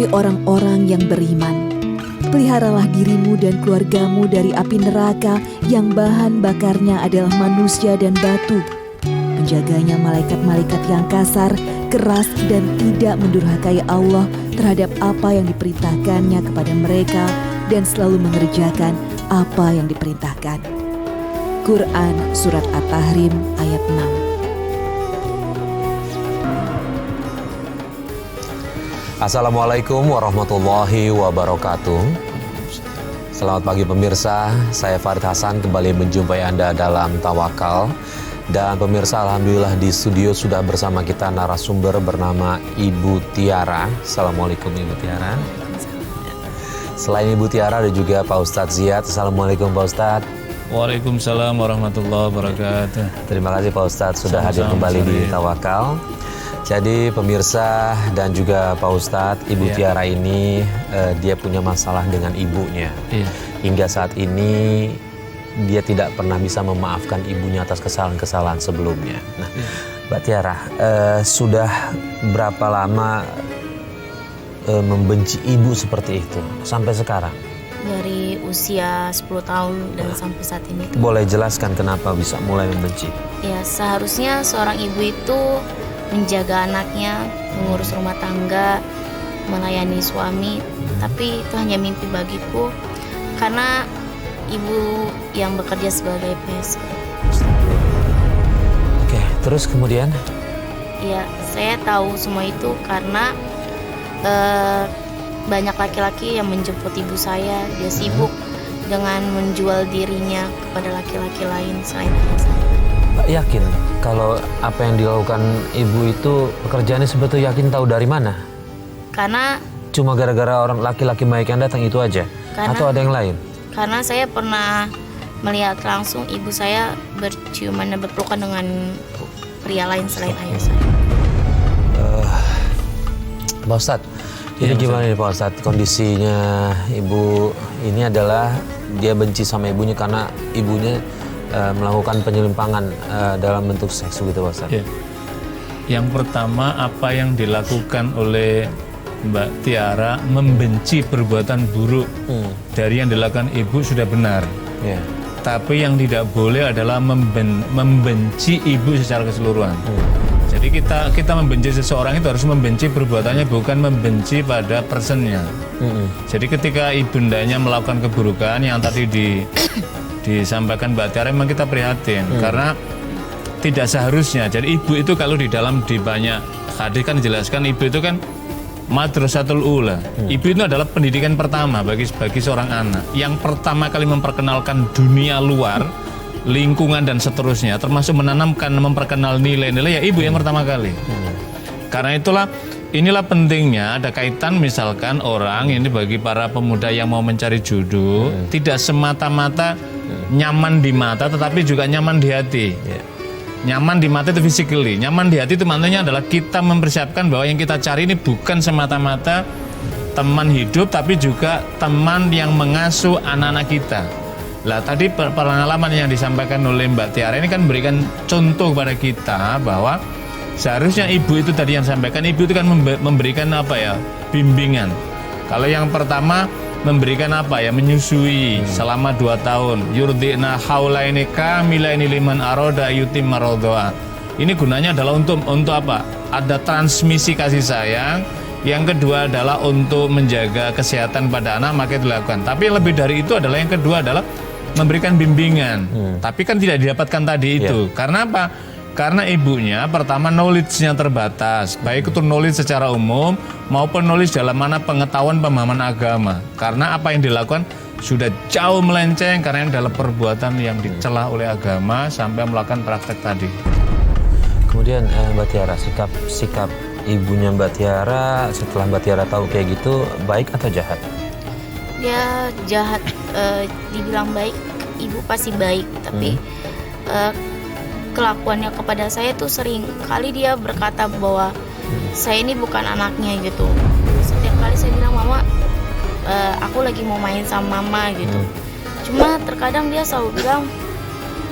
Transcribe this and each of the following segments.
Hai orang-orang yang beriman, peliharalah dirimu dan keluargamu dari api neraka yang bahan bakarnya adalah manusia dan batu. Menjaganya malaikat-malaikat yang kasar, keras dan tidak mendurhakai Allah terhadap apa yang diperintahkannya kepada mereka dan selalu mengerjakan apa yang diperintahkan. Quran Surat At-Tahrim ayat 6. Assalamualaikum warahmatullahi wabarakatuh. Selamat pagi pemirsa, saya Farid Hasan kembali menjumpai Anda dalam Tawakal. Dan pemirsa, alhamdulillah di studio sudah bersama kita narasumber bernama Ibu Tiara. Assalamualaikum Ibu Tiara. Selain Ibu Tiara ada juga Pak Ustadz Ziyad. Assalamualaikum Pak Ustadz. Waalaikumsalam warahmatullahi wabarakatuh. Terima kasih Pak Ustadz sudah hadir kembali di Tawakal. Jadi pemirsa dan juga Pak Ustadz, Ibu Tiara ini dia punya masalah dengan ibunya. Hingga saat ini dia tidak pernah bisa memaafkan ibunya atas kesalahan-kesalahan sebelumnya. Nah, Mbak Tiara, sudah berapa lama membenci ibu seperti itu sampai sekarang? Dari usia 10 tahun dan sampai saat ini. Boleh jelaskan kenapa bisa mulai membenci? Ya, seharusnya seorang ibu itu menjaga anaknya, mengurus rumah tangga, melayani suami. Tapi itu hanya mimpi bagiku karena ibu yang bekerja sebagai PSK. Oke, terus kemudian? Ya, saya tahu semua itu karena banyak laki-laki yang menjemput ibu saya. Dia sibuk dengan menjual dirinya kepada laki-laki lain selain ayah saya. Mbak yakin kalau apa yang dilakukan ibu itu pekerjaannya sebetulnya yakin tahu dari mana? Karena cuma gara-gara orang laki-laki baik yang datang itu aja? Atau ada yang lain? Karena saya pernah melihat langsung ibu saya berciuman dan berpelukan dengan pria lain selain ayah saya. Pak Ustadz, ini gimana nih Pak Ustadz? Kondisinya ibu ini adalah dia benci sama ibunya karena ibunya melakukan penyimpangan dalam bentuk seks begitu Pak Ustadz? Yang pertama, apa yang dilakukan oleh Mbak Tiara membenci perbuatan buruk dari yang dilakukan ibu sudah benar. Tapi yang tidak boleh adalah membenci ibu secara keseluruhan. Jadi kita membenci seseorang itu harus membenci perbuatannya, bukan membenci pada personnya. Jadi ketika ibundanya melakukan keburukan yang tadi disampaikan Mbak Tiara, memang kita prihatin karena tidak seharusnya. Jadi ibu itu kalau di banyak hadis kan dijelaskan ibu itu kan madrasatul ula. Ibu itu adalah pendidikan pertama bagi seorang anak. Yang pertama kali memperkenalkan dunia luar, lingkungan dan seterusnya, termasuk memperkenal nilai-nilai, ya ibu yang pertama kali. Karena inilah pentingnya ada kaitan misalkan orang ini bagi para pemuda yang mau mencari jodoh, tidak semata-mata nyaman di mata tetapi juga nyaman di hati. Nyaman di mata itu physically, nyaman di hati itu maknanya adalah kita mempersiapkan bahwa yang kita cari ini bukan semata-mata teman hidup tapi juga teman yang mengasuh anak-anak kita. Lah tadi pengalaman yang disampaikan oleh Mbak Tiara ini kan memberikan contoh kepada kita bahwa seharusnya ibu itu tadi yang disampaikan, ibu itu kan memberikan bimbingan. Kalau yang pertama memberikan menyusui selama 2 tahun. Yurdina haulaini kamilaini liman aroda yutim marodoa. Ini gunanya adalah untuk apa? Ada transmisi kasih sayang. Yang kedua adalah untuk menjaga kesehatan pada anak, maka dilakukan. Tapi lebih dari itu adalah yang kedua adalah memberikan bimbingan. Tapi kan tidak didapatkan tadi itu. Karena apa? Karena ibunya pertama knowledge-nya terbatas, baik itu knowledge secara umum maupun knowledge dalam mana pengetahuan pemahaman agama. Karena apa yang dilakukan sudah jauh melenceng karena adalah perbuatan yang dicela oleh agama sampai melakukan praktek tadi. Kemudian Mbak Tiara, sikap ibunya Mbak Tiara setelah Mbak Tiara tahu kayak gitu, baik atau jahat? Dia jahat, dibilang baik, ibu pasti baik, tapi kelakuannya kepada saya tuh sering kali dia berkata bahwa saya ini bukan anaknya gitu. Setiap kali saya bilang, mama, aku lagi mau main sama mama gitu. Cuma terkadang dia selalu bilang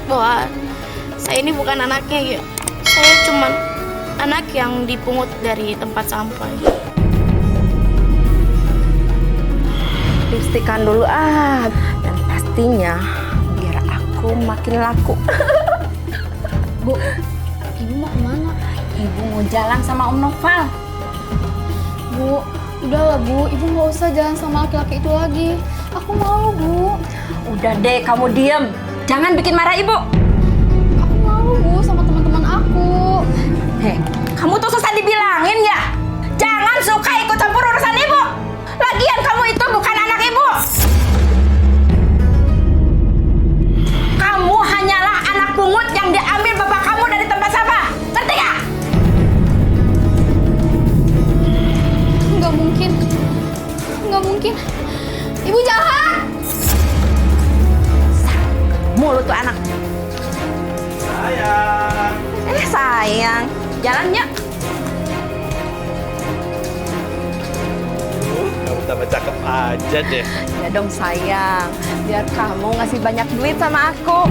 bahwa saya ini bukan anaknya gitu. Saya cuma anak yang dipungut dari tempat sampah. buktikan dulu dan pastinya biar aku makin laku. Bu, ibu mau kemana? Ibu mau jalan sama Om Noval. Bu, udahlah Bu, ibu nggak usah jalan sama laki-laki itu lagi. Aku malu Bu. Udah deh, kamu diem. Jangan bikin marah ibu. Aku malu Bu sama teman-teman aku. Hei, kamu tuh susah dibilangin ya. Jangan suka ikut campur urusan ibu. Lagian kamu itu bukan anak ibu. Kamu hanyalah anak pungut yang diambil bapak kamu dari tempat sampah. Ngerti gak? Nggak mungkin. Nggak mungkin. Ibu jahat. Mulut tuh anak. Sayang. Sayang. Jalan yuk. Kamu tambah cakep aja deh. Ya dong sayang. Biar kamu ngasih banyak duit sama aku.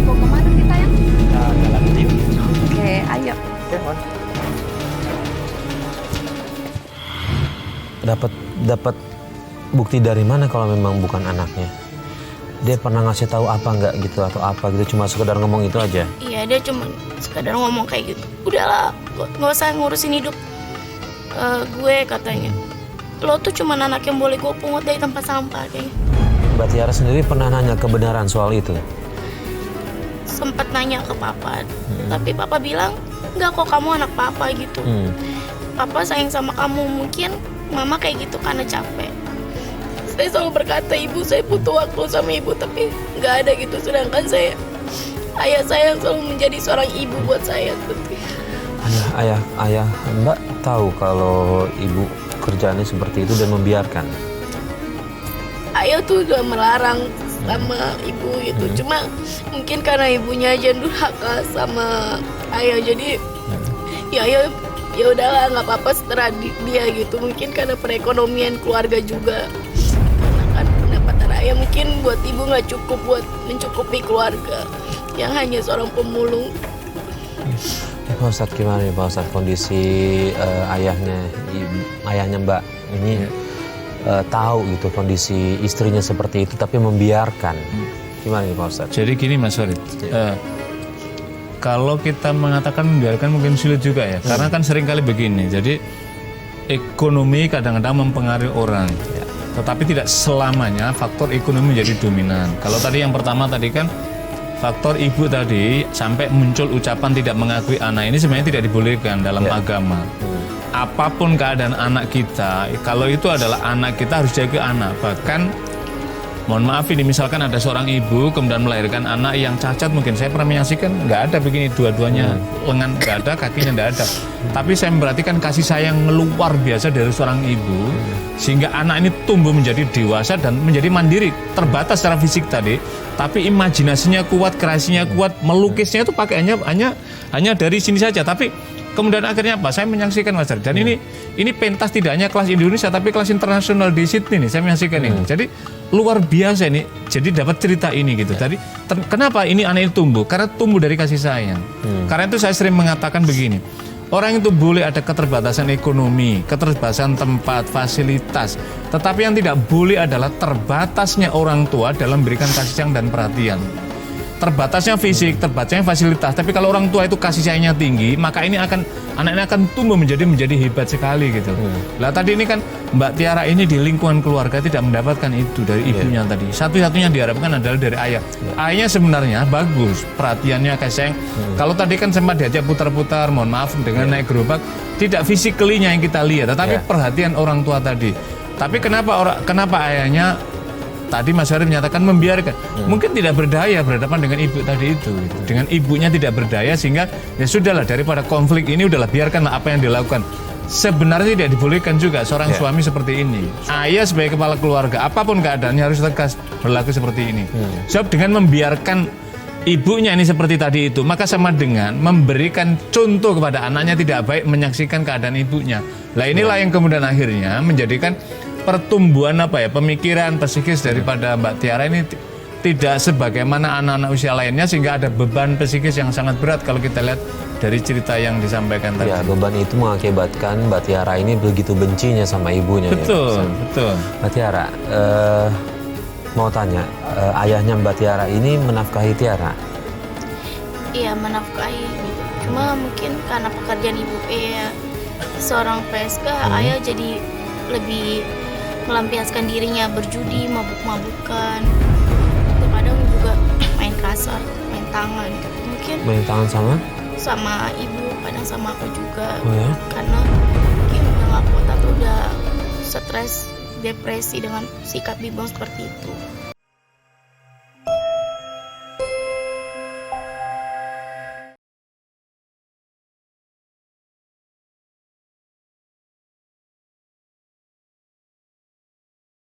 Mau kemana kita ya? Nah, jalan yuk. Oke, ayo. Dapat bukti dari mana kalau memang bukan anaknya? Dia pernah ngasih tahu apa nggak gitu atau apa gitu, cuma sekedar ngomong itu aja? Iya, dia cuma sekadar ngomong kayak gitu. Udahlah, nggak usah ngurusin hidup gue, katanya. Lo tuh cuma anak yang boleh gue pungut dari tempat sampah kayaknya. Mbak Tiara sendiri pernah nanya kebenaran soal itu? Sempet nanya ke papa, tapi papa bilang nggak kok, kamu anak papa gitu. Papa sayang sama kamu, mungkin mama kayak gitu karena capek. Saya selalu berkata, ibu, saya butuh waktu sama ibu, tapi nggak ada gitu. Sedangkan ayah saya selalu menjadi seorang ibu buat saya. Ayah, Mbak tahu kalau ibu kerjaannya seperti itu dan membiarkan? Ayah tuh udah melarang sama ibu gitu. Cuma mungkin karena ibunya aja durhaka sama ayah, jadi ya ayah ya udahlah, nggak apa-apa setelah dia gitu. Mungkin karena perekonomian keluarga juga. Karena kan pendapatan ayah mungkin buat ibu nggak cukup buat mencukupi keluarga yang hanya seorang pemulung. Pak Ustadz, gimana nih Pak Ustadz kondisi ayahnya Mbak ini tahu gitu kondisi istrinya seperti itu tapi membiarkan? Gimana nih Pak Ustadz? Jadi gini Mas Farid, kalau kita mengatakan membiarkan mungkin sulit juga ya, karena kan seringkali begini. Jadi ekonomi kadang-kadang mempengaruhi orang, tetapi tidak selamanya faktor ekonomi menjadi dominan. Kalau tadi yang pertama tadi kan faktor ibu tadi sampai muncul ucapan tidak mengakui anak, ini sebenarnya tidak dibolehkan dalam agama. Apapun keadaan anak kita, kalau itu adalah anak kita harus jaga anak. Bahkan mohon maaf ini misalkan ada seorang ibu kemudian melahirkan anak yang cacat, mungkin saya pernah menyaksikan nggak ada begini dua-duanya lengan nggak ada, kakinya nggak ada. Tapi saya memperhatikan kasih sayang luar biasa dari seorang ibu sehingga anak ini tumbuh menjadi dewasa dan menjadi mandiri, terbatas secara fisik tadi, tapi imajinasinya kuat, kreasinya kuat, melukisnya itu pakai hanya dari sini saja. Tapi kemudian akhirnya apa? Saya menyaksikan Mas Ari. Dan ini pentas tidak hanya kelas Indonesia tapi kelas internasional di Sydney nih. Saya menyaksikan ini. Jadi luar biasa ini. Jadi dapat cerita ini gitu. Jadi kenapa ini anak itu tumbuh? Karena tumbuh dari kasih sayang. Karena itu saya sering mengatakan begini. Orang itu boleh ada keterbatasan ekonomi, keterbatasan tempat, fasilitas. Tetapi yang tidak boleh adalah terbatasnya orang tua dalam memberikan kasih sayang dan perhatian. Terbatasnya fisik, terbatasnya fasilitas. Tapi kalau orang tua itu kasih sayangnya tinggi, maka anak ini akan tumbuh menjadi hebat sekali gitu. Lah tadi ini kan Mbak Tiara ini di lingkungan keluarga tidak mendapatkan itu dari ibunya tadi. Satu-satunya diharapkan adalah dari ayah. Ayahnya sebenarnya bagus, perhatiannya kasih sayang. Kalau tadi kan sempat diajak putar-putar, mohon maaf dengan naik gerobak, tidak fisikalinya yang kita lihat, tetapi perhatian orang tua tadi. Tapi kenapa ayahnya tadi Mas Farid menyatakan membiarkan? Mungkin tidak berdaya berhadapan dengan ibu tadi itu. Dengan ibunya tidak berdaya sehingga ya sudahlah, daripada konflik ini udahlah biarkanlah apa yang dilakukan. Sebenarnya tidak dibolehkan juga seorang suami seperti ini. Ayah sebagai kepala keluarga, apapun keadaannya harus tegas berlaku seperti ini. Sebab dengan membiarkan ibunya ini seperti tadi itu, maka sama dengan memberikan contoh kepada anaknya tidak baik menyaksikan keadaan ibunya. Lah inilah yang kemudian akhirnya menjadikan pertumbuhan pemikiran psikis daripada Mbak Tiara ini tidak sebagaimana anak-anak usia lainnya, sehingga ada beban psikis yang sangat berat kalau kita lihat dari cerita yang disampaikan tadi. Ya, beban itu mengakibatkan Mbak Tiara ini begitu bencinya sama ibunya. Betul, ya. betul. Mbak Tiara, mau tanya, ayahnya Mbak Tiara ini menafkahi Tiara? Iya, menafkahi gitu. Cuma mungkin karena pekerjaan ibu seorang PSK, ayah jadi lebih melampiaskan dirinya berjudi, mabuk-mabukan. Terkadang juga main kasar, main tangan gitu. Mungkin Main tangan sama ibu, kadang sama aku juga. Oh ya? Karena mungkin udah tuh udah stres, depresi dengan sikap Bibong seperti itu.